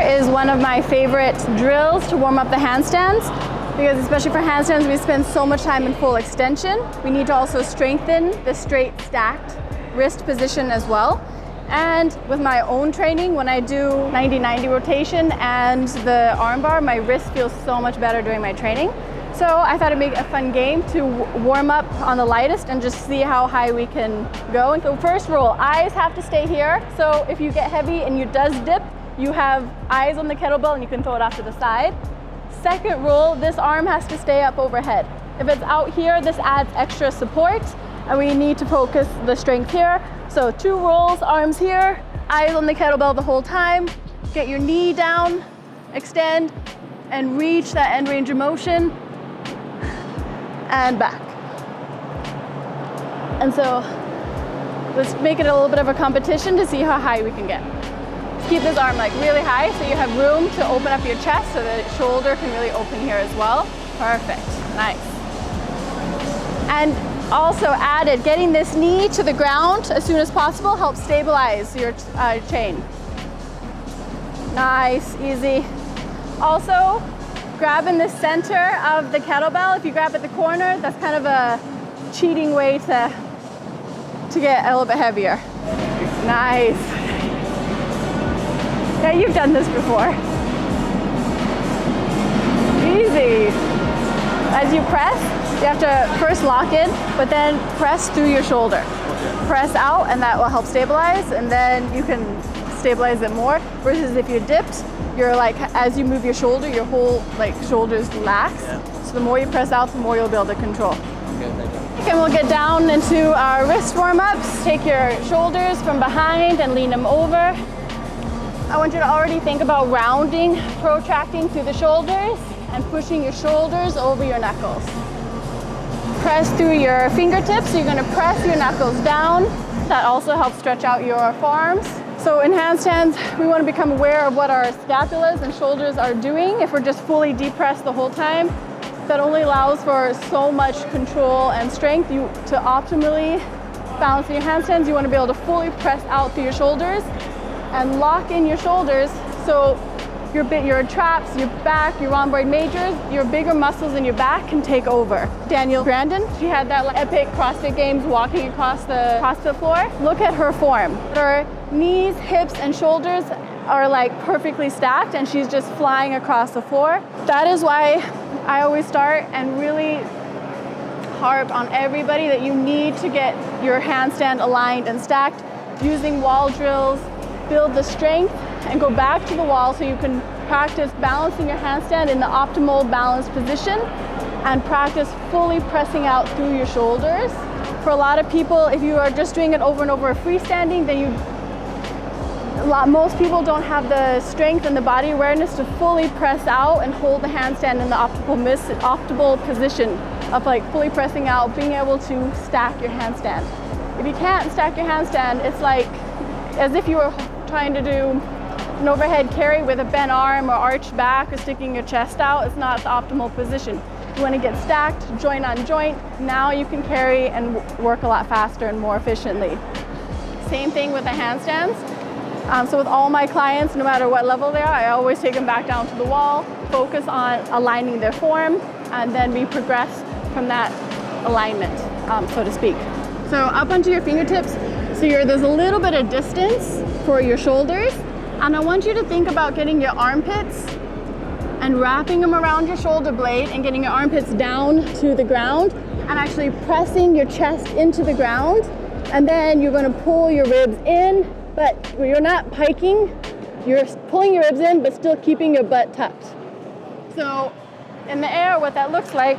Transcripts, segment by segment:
is one of my favorite drills to warm up the handstands, because especially for handstands, we spend so much time in full extension. We need to also strengthen the straight stacked wrist position as well. And with my own training, when I do 90-90 rotation and the armbar, my wrist feels so much better during my training. So I thought it'd make a fun game to warm up on the lightest and just see how high we can go. And so first rule, eyes have to stay here. So if you get heavy and you does dip, you have eyes on the kettlebell and you can throw it off to the side. Second rule, this arm has to stay up overhead. If it's out here, this adds extra support and we need to focus the strength here. So 2 rules, arms here, eyes on the kettlebell the whole time. Get your knee down, extend, and reach that end range of motion. And back. And so let's make it a little bit of a competition to see how high we can get. Let's keep this arm like really high so you have room to open up your chest so the shoulder can really open here as well. Perfect, nice. And also added, getting this knee to the ground as soon as possible helps stabilize your chain. Nice, easy. Also, grabbing the center of the kettlebell. If you grab at the corner, that's kind of a cheating way to get a little bit heavier. Nice. Yeah, you've done this before. Easy. As you press, you have to first lock in, but then press through your shoulder. Okay. Press out, and that will help stabilize, and then you can stabilize it more. Versus if you're dipped, you're like, as you move your shoulder, your whole shoulders relax. Yeah. So the more you press out, the more you'll be able to control. Okay, thank you. Okay, we'll get down into our wrist warm-ups. Take your shoulders from behind and lean them over. I want you to already think about rounding, protracting through the shoulders and pushing your shoulders over your knuckles. Press through your fingertips. So you're gonna press your knuckles down. That also helps stretch out your forearms. So in handstands, we want to become aware of what our scapulas and shoulders are doing. If we're just fully depressed the whole time, that only allows for so much control and strength. To optimally balance in your handstands, you want to be able to fully press out through your shoulders and lock in your shoulders so your traps, your back, your rhomboid majors, your bigger muscles in your back can take over. Danielle Grandin, she had that epic CrossFit Games walking across the CrossFit floor. Look at her form. Her knees, hips, and shoulders are like perfectly stacked and she's just flying across the floor. That is why I always start and really harp on everybody that you need to get your handstand aligned and stacked using wall drills, build the strength, and go back to the wall so you can practice balancing your handstand in the optimal balanced position and practice fully pressing out through your shoulders. For a lot of people, if you are just doing it over and over freestanding, then most people don't have the strength and the body awareness to fully press out and hold the handstand in the optimal position of like fully pressing out, being able to stack your handstand. If you can't stack your handstand, it's like as if you were trying to do an overhead carry with a bent arm or arched back or sticking your chest out. It's not the optimal position. You want to get stacked, joint on joint. Now you can carry and work a lot faster and more efficiently. Same thing with the handstands. So with all my clients, no matter what level they are, I always take them back down to the wall, focus on aligning their form, and then we progress from that alignment, so to speak. So up onto your fingertips. So there's a little bit of distance for your shoulders. And I want you to think about getting your armpits and wrapping them around your shoulder blade and getting your armpits down to the ground and actually pressing your chest into the ground. And then you're going to pull your ribs in, but you're not piking. You're pulling your ribs in, but still keeping your butt tucked. So in the air, what that looks like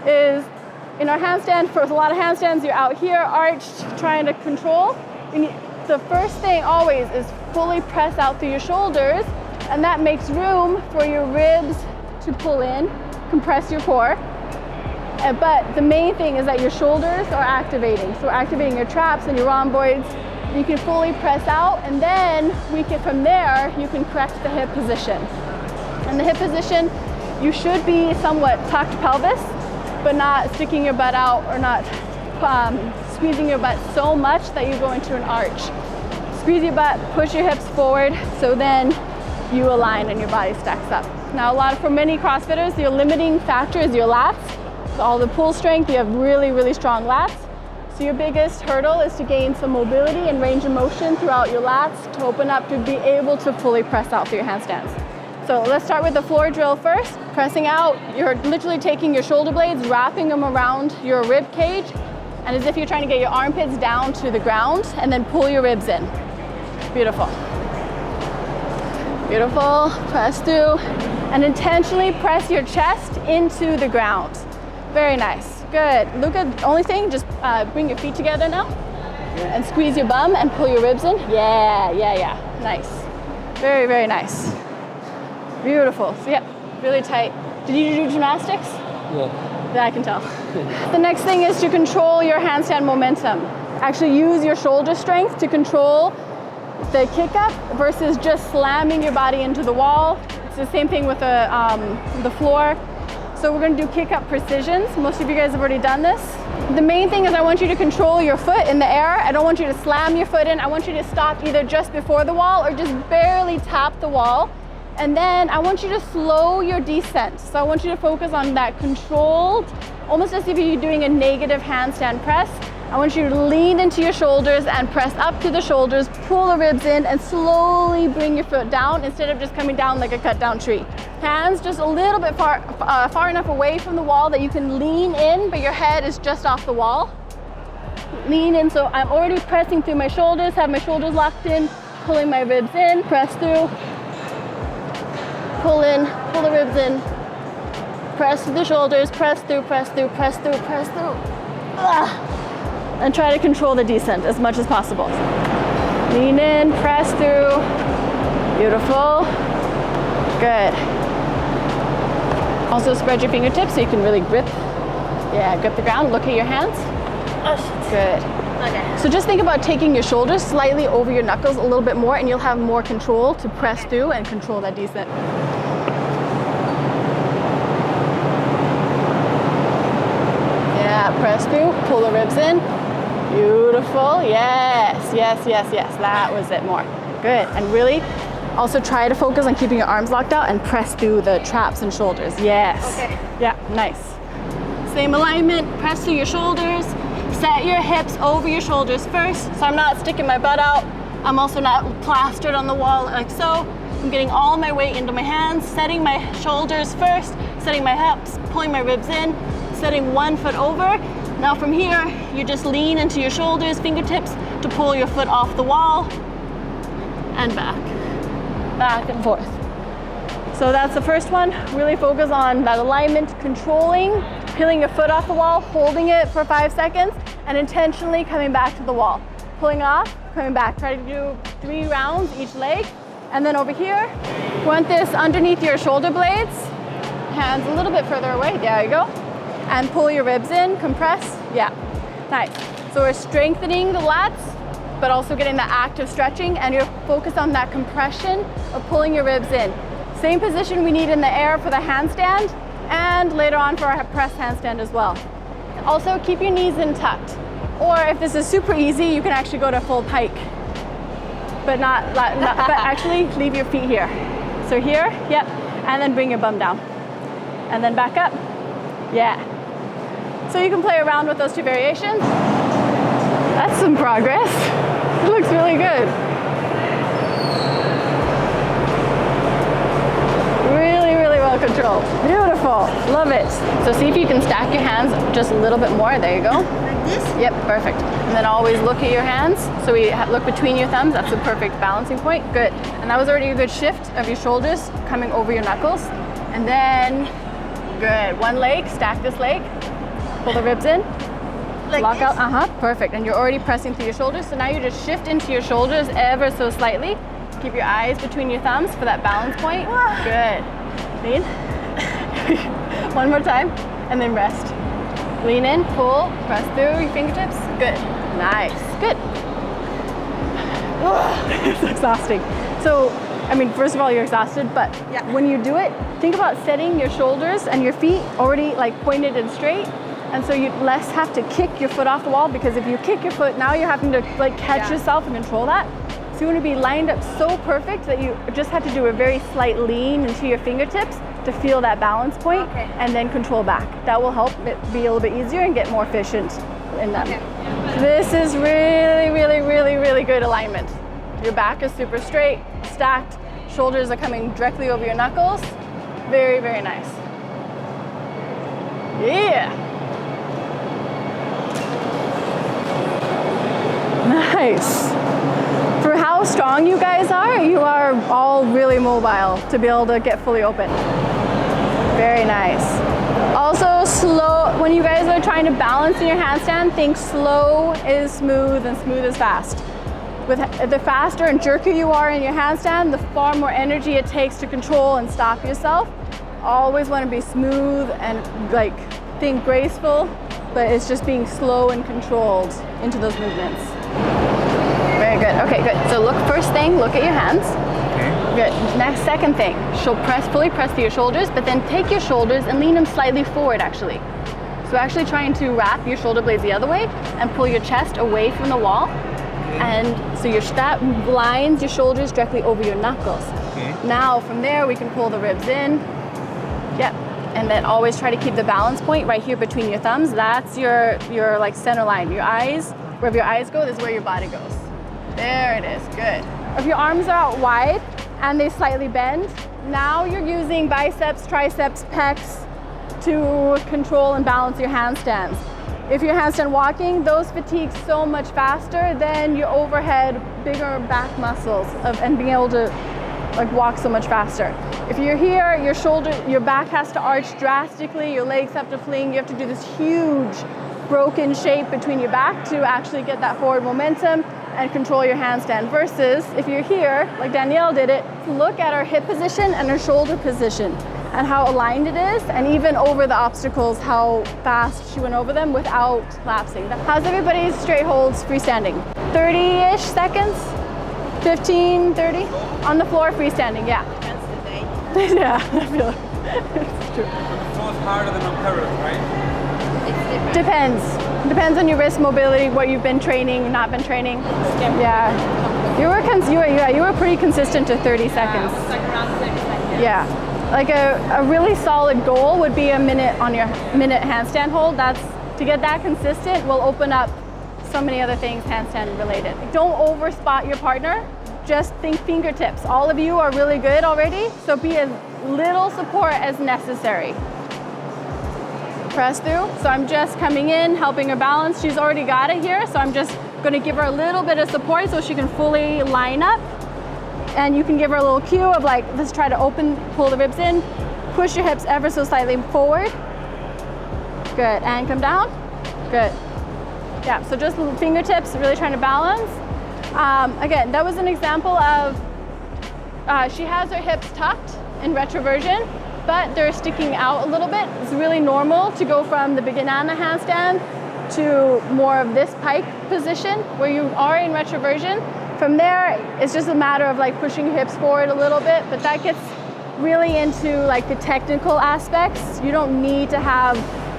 is in our handstand, for a lot of handstands, you're out here arched, trying to control. The first thing always is fully press out through your shoulders, and that makes room for your ribs to pull in, compress your core. But the main thing is that your shoulders are activating. So activating your traps and your rhomboids. You can fully press out, and then from there, you can correct the hip position. In the hip position, you should be somewhat tucked pelvis, but not sticking your butt out or not squeezing your butt so much that you go into an arch. Squeeze your butt, push your hips forward, so then you align and your body stacks up. Now for many CrossFitters, your limiting factor is your lats. So all the pull strength, you have really, really strong lats. So your biggest hurdle is to gain some mobility and range of motion throughout your lats to open up to be able to fully press out through your handstands. So let's start with the floor drill first. Pressing out, you're literally taking your shoulder blades, wrapping them around your rib cage, and as if you're trying to get your armpits down to the ground, and then pull your ribs in. Beautiful. Beautiful, press through, and intentionally press your chest into the ground. Very nice, good. Luka, only thing, just bring your feet together now, and squeeze your bum and pull your ribs in. Yeah, nice. Very, very nice. Beautiful, so yep, really tight. Did you do gymnastics? Yeah. Yeah, I can tell. The next thing is to control your handstand momentum. Actually use your shoulder strength to control the kick up versus just slamming your body into the wall. It's the same thing with the floor. So we're going to do kick up precisions. Most of you guys have already done this. The main thing is I want you to control your foot in the air. I don't want you to slam your foot in. I want you to stop either just before the wall or just barely tap the wall. And then I want you to slow your descent. So I want you to focus on that controlled, almost as if you're doing a negative handstand press. I want you to lean into your shoulders and press up to the shoulders, pull the ribs in, and slowly bring your foot down instead of just coming down like a cut down tree. Hands just a little bit far enough away from the wall that you can lean in, but your head is just off the wall. Lean in, so I'm already pressing through my shoulders, have my shoulders locked in, pulling my ribs in, press through, pull in, pull the ribs in, press through the shoulders, press through, press through, press through, press through. And try to control the descent as much as possible. Lean in, press through. Good. Also spread your fingertips so you can really grip. Yeah, grip the ground, look at your hands. Good. Okay. So just think about taking your shoulders slightly over your knuckles a little bit more and you'll have more control to press through and control that descent. Yeah, press through, pull the ribs in. Beautiful, yes. That was it, more. Good, and really also try to focus on keeping your arms locked out and press through the traps and shoulders, yes. Okay. Yeah, nice. Same alignment, press through your shoulders, set your hips over your shoulders first, so I'm not sticking my butt out. I'm also not plastered on the wall like so. I'm getting all my weight into my hands, setting my shoulders first, setting my hips, pulling my ribs in, setting one foot over. Now from here, you just lean into your shoulders, fingertips to pull your foot off the wall and back and forth. So that's the first one. Really focus on that alignment, controlling, peeling your foot off the wall, holding it for 5 seconds, and intentionally coming back to the wall. Pulling off, coming back. Try to do 3 rounds each leg. And then over here, you want this underneath your shoulder blades. Hands a little bit further away, there you go. And pull your ribs in, compress, yeah, nice. So we're strengthening the lats, but also getting that active stretching, and you're focused on that compression of pulling your ribs in. Same position we need in the air for the handstand, and later on for our press handstand as well. Also keep your knees in tucked, or if this is super easy, you can actually go to full pike, but but actually leave your feet here. So here, yep, and then bring your bum down, and then back up, yeah. So you can play around with those 2 variations. That's some progress. It looks really good. Really, really well controlled. Beautiful, love it. So see if you can stack your hands just a little bit more. There you go. Like this? Yep, perfect. And then always look at your hands. So we look between your thumbs. That's a perfect balancing point. Good. And that was already a good shift of your shoulders coming over your knuckles. And then, good. One leg, stack this leg. Pull the ribs in. Like Lock this? out, perfect. And you're already pressing through your shoulders. So now you just shift into your shoulders ever so slightly. Keep your eyes between your thumbs for that balance point. Good. Lean. One more time, and then rest. Lean in, pull, press through your fingertips. Good. Nice. Good. It's exhausting. So, I mean, first of all, you're exhausted, but yeah. When you do it, think about setting your shoulders and your feet already like pointed and straight. And so you less have to kick your foot off the wall, because if you kick your foot, now you're having to like catch yourself and control that. So you want to be lined up so perfect that you just have to do a very slight lean into your fingertips to feel that balance point, and then control back. That will help it be a little bit easier and get more efficient in them. This is really, really, really, really good alignment. Your back is super straight, stacked, shoulders are coming directly over your knuckles. Very, very nice. Yeah. Nice. For how strong you guys are, you are all really mobile to be able to get fully open. Very nice. Also slow, when you guys are trying to balance in your handstand, think slow is smooth and smooth is fast. With the faster and jerkier you are in your handstand, the far more energy it takes to control and stop yourself. Always want to be smooth and like think graceful, but it's just being slow and controlled into those movements. Very good. Okay, good. So look, first thing, look at your hands. Okay. Good. Next, second thing, fully press through your shoulders, but then take your shoulders and lean them slightly forward actually. So actually trying to wrap your shoulder blades the other way and pull your chest away from the wall. And so that lines your shoulders directly over your knuckles. Okay. Now from there we can pull the ribs in. Yep. And then always try to keep the balance point right here between your thumbs. That's your like center line. Your eyes, wherever your eyes go, this is where your body goes. There it is. Good. If your arms are out wide and they slightly bend, now you're using biceps, triceps, pecs to control and balance your handstands. If you're handstand walking, those fatigue so much faster than your overhead, bigger back muscles and being able to like walk so much faster. If you're here, your back has to arch drastically, your legs have to fling, you have to do this huge broken shape between your back to actually get that forward momentum and control your handstand. Versus if you're here, like Danielle did it, look at her hip position and her shoulder position and how aligned it is, and even over the obstacles, how fast she went over them without lapsing. How's everybody's straight holds freestanding? 30-ish seconds? 15, 30? On the floor freestanding, yeah. Depends the day. Yeah, I feel like it's true. The floor is harder than on parallel, right? It's different. Depends on your wrist mobility, what you've been training, not been training. Yeah. You were pretty consistent to 30 seconds. It was like around 30 seconds. Yeah. Like a really solid goal would be a minute on your minute handstand hold. That's to get that consistent will open up so many other things handstand related. Don't over spot your partner. Just think fingertips. All of you are really good already, so be as little support as necessary. Press through. So I'm just coming in, helping her balance. She's already got it here, so I'm just going to give her a little bit of support so she can fully line up. And you can give her a little cue of like, let's try to pull the ribs in, push your hips ever so slightly forward. Good, and come down. Good. Yeah, so just fingertips, really trying to balance. Again, that was an example of, she has her hips tucked in retroversion, but they're sticking out a little bit. It's really normal to go from the banana handstand to more of this pike position where you are in retroversion. From there, it's just a matter of like pushing your hips forward a little bit, but that gets really into like the technical aspects. You don't need to have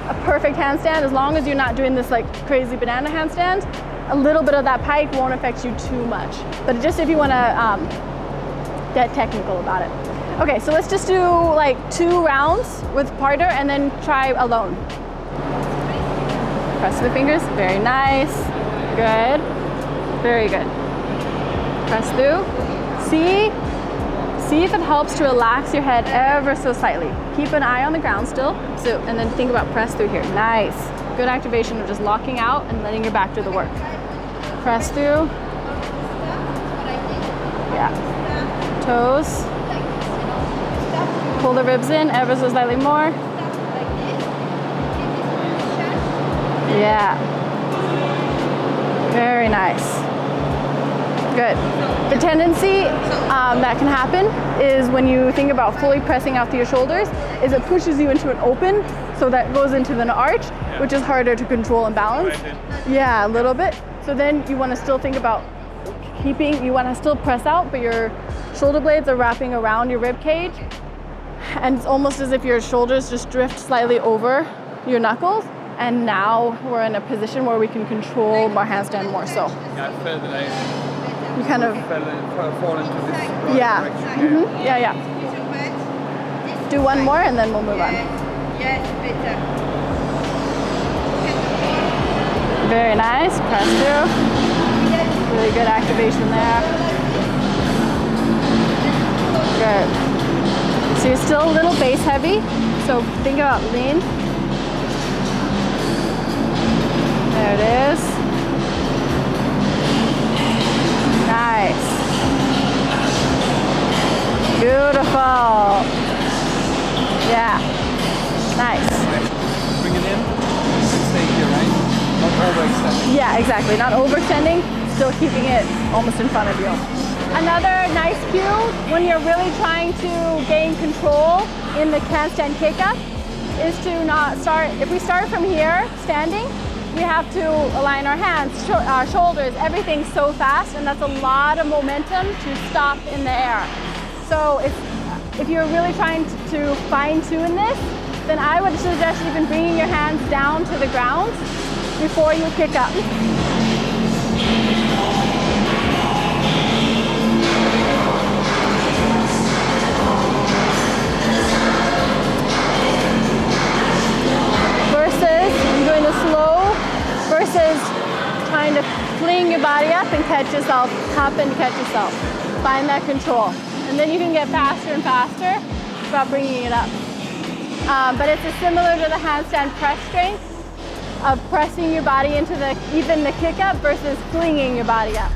a perfect handstand as long as you're not doing this like crazy banana handstand. A little bit of that pike won't affect you too much, but just if you want to get technical about it. Okay, so let's just do like 2 rounds with partner and then try alone. Press the fingers, very nice, good, very good. Press through. See if it helps to relax your head ever so slightly. Keep an eye on the ground still. So, and then think about press through here. Nice. Good activation of just locking out and letting your back do the work. Press through. Yeah. Toes. Pull the ribs in ever so slightly more. Yeah. Very nice. Good. The tendency that can happen is when you think about fully pressing out through your shoulders, is it pushes you into an open, so that goes into an arch, which is harder to control and balance. Yeah, a little bit. So then you want to still think about you want to still press out, but your shoulder blades are wrapping around your rib cage, and it's almost as if your shoulders just drift slightly over your knuckles. And now we're in a position where we can control our handstand more so. Yeah, I felt that you kind of fall into this right yeah. direction. Yeah, yeah. Do one more and then we'll move on. Yes, better. Very nice. Press through. Really good activation there. Good. So you're still a little base heavy, so think about lean. There it is. Nice. Beautiful. Yeah. Nice. Bring it in and stay here, right? Not overextending. Yeah, exactly. Not overextending, still keeping it almost in front of you. Another nice cue when you're really trying to gain control in the handstand kick-up is to not start, if we start from here, standing, we have to align our hands, our shoulders, everything so fast, and that's a lot of momentum to stop in the air. So if you're really trying to fine-tune this, then I would suggest even bringing your hands down to the ground before you kick up. Versus doing the slow, versus trying to fling your body up and catch yourself, hop and catch yourself. Find that control. And then you can get faster and faster about bringing it up. But it's similar to the handstand press strength of pressing your body into even the kick up versus flinging your body up.